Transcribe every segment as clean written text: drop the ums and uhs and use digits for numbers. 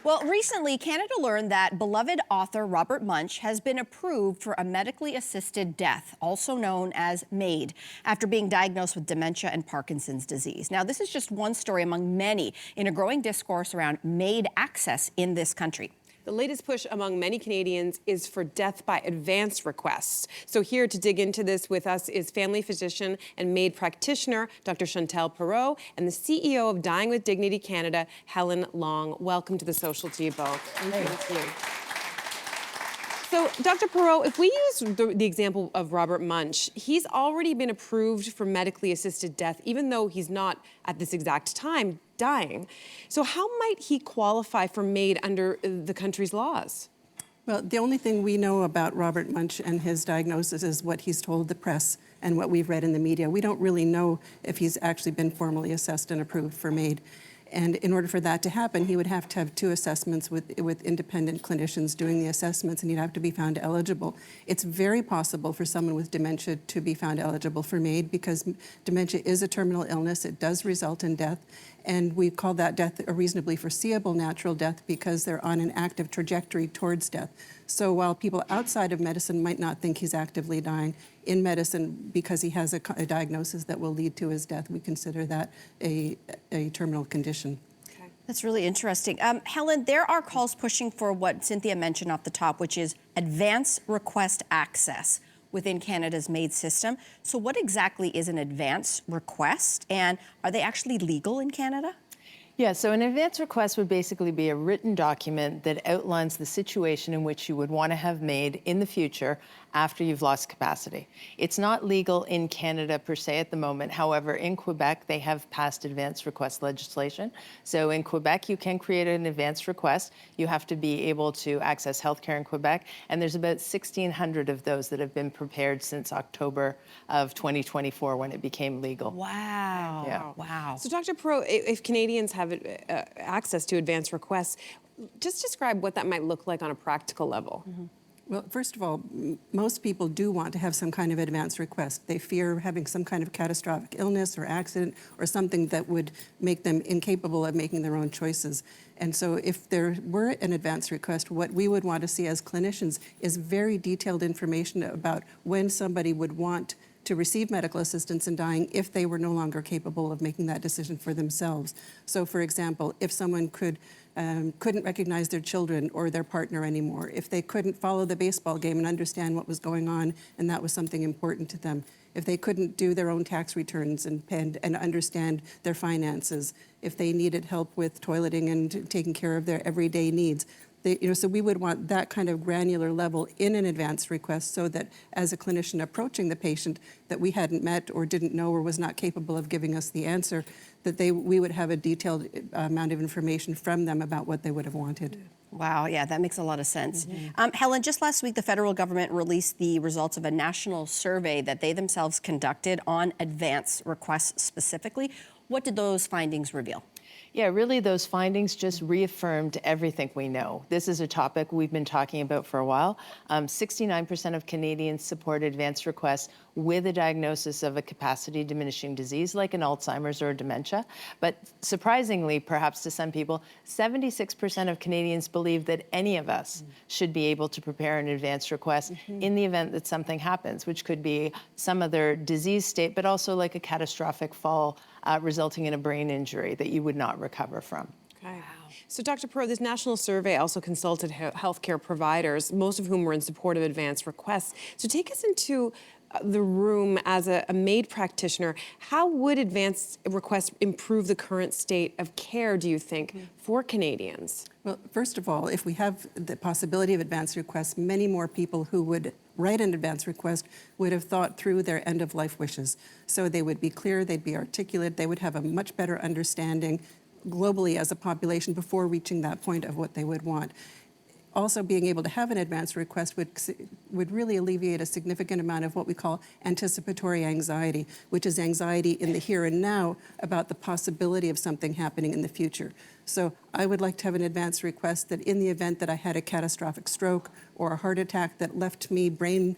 Well, recently, Canada learned that beloved author Robert Munsch has been approved for a medically assisted death, also known as MAID, after being diagnosed with dementia and Parkinson's disease. Now, this is just one story among many in a growing discourse around MAID access in this country. The latest push among many Canadians is for death by advance requests. So here to dig into this with us is family physician and MAID practitioner, Dr. Chantal Perrot, and the CEO of Dying with Dignity Canada, Helen. Welcome to The Social to you both. Thank you. So, Dr. Perrot, if we use the example of Robert Munsch, he's already been approved for medically assisted death, even though he's not at this exact time dying. So how might he qualify for MAID under the country's laws? Well, the only thing we know about Robert Munsch and his diagnosis is what he's told the press and what we've read in the media. We don't really know if he's actually been formally assessed and approved for MAID. And in order for that to happen, he would have to have 2 assessments with independent clinicians doing the assessments, and he'd have to be found eligible. It's very possible for someone with dementia to be found eligible for MAID because dementia is a terminal illness. It does result in death, and we call that death a reasonably foreseeable natural death because they're on an active trajectory towards death. So while people outside of medicine might not think he's actively dying, in medicine, because he has a diagnosis that will lead to his death, we consider that a terminal condition. Okay. That's really interesting. Helen, there are calls pushing for what Cynthia mentioned off the top, which is advance request access within Canada's MAID system. So what exactly is an advance request, and are they actually legal in Canada? Yeah, so an advance request would basically be a written document that outlines the situation in which you would want to have MAID in the future after you've lost capacity. It's not legal in Canada per se at the moment. However, in Quebec, they have passed advance request legislation. So in Quebec, you can create an advance request. You have to be able to access healthcare in Quebec. And there's about 1,600 of those that have been prepared since October of 2024 when it became legal. Wow. Yeah. Wow. So Dr. Perrot, if Canadians have access to advance requests, just describe what that might look like on a practical level. Mm-hmm. Well, first of all, most people do want to have some kind of advance request. They fear having some kind of catastrophic illness or accident or something that would make them incapable of making their own choices. And so if there were an advance request, what we would want to see as clinicians is very detailed information about when somebody would want to receive medical assistance in dying if they were no longer capable of making that decision for themselves. So, for example, if someone couldn't recognize their children or their partner anymore, if they couldn't follow the baseball game and understand what was going on and that was something important to them, if they couldn't do their own tax returns and understand their finances, if they needed help with toileting and taking care of their everyday needs. So we would want that kind of granular level in an advance request so that as a clinician approaching the patient that we hadn't met or didn't know or was not capable of giving us the answer, that we would have a detailed amount of information from them about what they would have wanted. Wow, yeah, that makes a lot of sense. Mm-hmm. Helen, just last week, the federal government released the results of a national survey that they themselves conducted on advance requests specifically. What did those findings reveal? Yeah, really those findings just reaffirmed everything we know. This is a topic we've been talking about for a while. 69% of Canadians support advance requests with a diagnosis of a capacity diminishing disease like an Alzheimer's or dementia. But surprisingly, perhaps to some people, 76% of Canadians believe that any of us should be able to prepare an advance request in the event that something happens, which could be some other disease state, but also like a catastrophic fall resulting in a brain injury that you would not recover from. Okay. Wow. So Dr. Perrot, this national survey also consulted healthcare providers, most of whom were in support of advance requests. So take us into the room as a MAID practitioner. How would advance requests improve the current state of care, do you think, for Canadians? Well, first of all, if we have the possibility of advance requests, many more people who would write an advance request would have thought through their end-of-life wishes. So they would be clear, they'd be articulate, they would have a much better understanding globally as a population before reaching that point of what they would want. Also, being able to have an advance request would really alleviate a significant amount of what we call anticipatory anxiety, which is anxiety in the here and now about the possibility of something happening in the future. So I would like to have an advance request that in the event that I had a catastrophic stroke or a heart attack that left me brain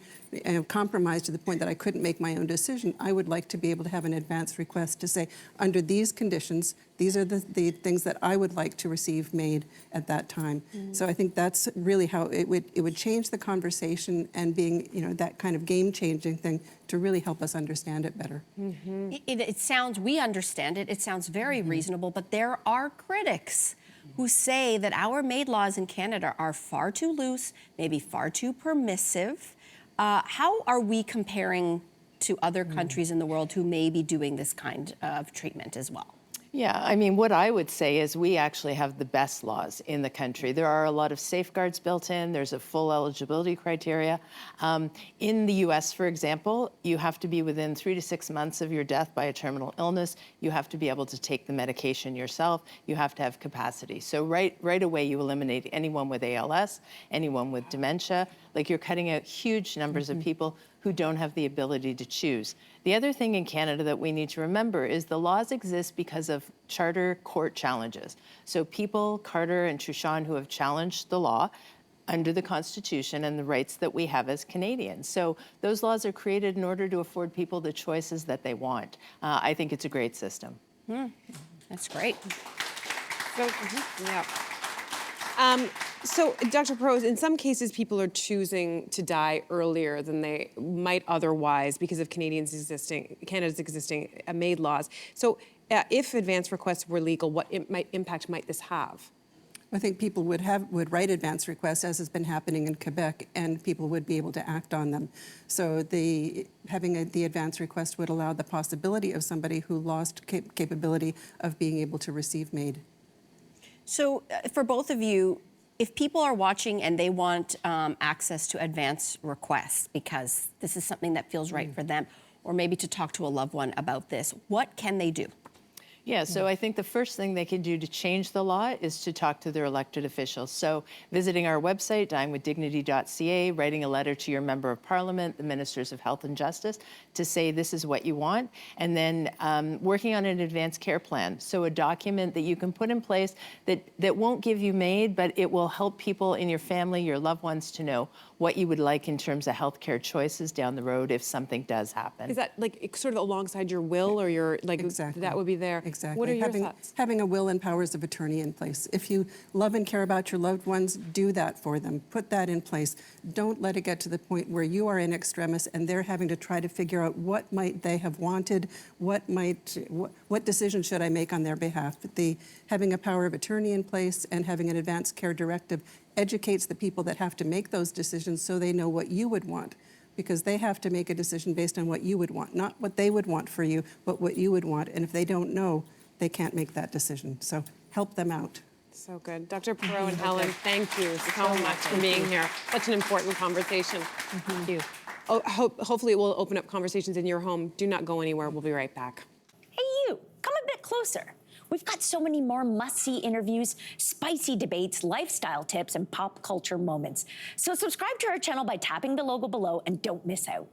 compromised to the point that I couldn't make my own decision, I would like to be able to have an advance request to say, under these conditions, these are the things that I would like to receive MAID at that time. So I think that's really how it would change the conversation, and being, that kind of game-changing thing to really help us understand it better. It sounds, we understand it, it sounds very reasonable, but there are critics who say that our MAID laws in Canada are far too loose, maybe far too permissive. How are we comparing to other countries in the world who may be doing this kind of treatment as well? Yeah, I mean, what I would say is we actually have the best laws in the country. There are a lot of safeguards built in. There's a full eligibility criteria. In the US, for example, you have to be within 3 to 6 months of your death by a terminal illness. You have to be able to take the medication yourself. You have to have capacity. So right away, you eliminate anyone with ALS, anyone with dementia. Like, you're cutting out huge numbers of people who don't have the ability to choose. The other thing in Canada that we need to remember is the laws exist because of charter court challenges. So people, Carter and Truchon, who have challenged the law under the Constitution and the rights that we have as Canadians. So those laws are created in order to afford people the choices that they want. I think it's a great system. That's great. So, so, Dr. Perrot, in some cases, people are choosing to die earlier than they might otherwise because of Canada's existing MAID laws. So, if advance requests were legal, what impact might this have? I think people would write advance requests, as has been happening in Quebec, and people would be able to act on them. So having the advance request would allow the possibility of somebody who lost capability of being able to receive MAID. So for both of you, if people are watching and they want access to advance requests because this is something that feels right for them, or maybe to talk to a loved one about this, what can they do? Yeah, so I think the first thing they can do to change the law is to talk to their elected officials. So visiting our website, dyingwithdignity.ca, writing a letter to your member of parliament, the ministers of health and justice, to say this is what you want, and then working on an advanced care plan. So a document that you can put in place that won't give you MAID, but it will help people in your family, your loved ones, to know what you would like in terms of healthcare choices down the road if something does happen. Is that like sort of alongside your will, or your Exactly. that would be there? Exactly. What are your thoughts? Having a will and powers of attorney in place. If you love and care about your loved ones, do that for them. Put that in place. Don't let it get to the point where you are in extremis and they're having to try to figure out what might they have wanted, what decision should I make on their behalf. Having a power of attorney in place and having an advanced care directive educates the people that have to make those decisions so they know what you would want, because they have to make a decision based on what you would want, not what they would want for you, but what you would want. And if they don't know, they can't make that decision. So help them out. So good. Dr. Perrot and Helen, thank you so much for being here. Such an important conversation. Thank you. Oh, hopefully it will open up conversations in your home. Do not go anywhere. We'll be right back. Hey, you, come a bit closer. We've got so many more must-see interviews, spicy debates, lifestyle tips, and pop culture moments. So subscribe to our channel by tapping the logo below and don't miss out.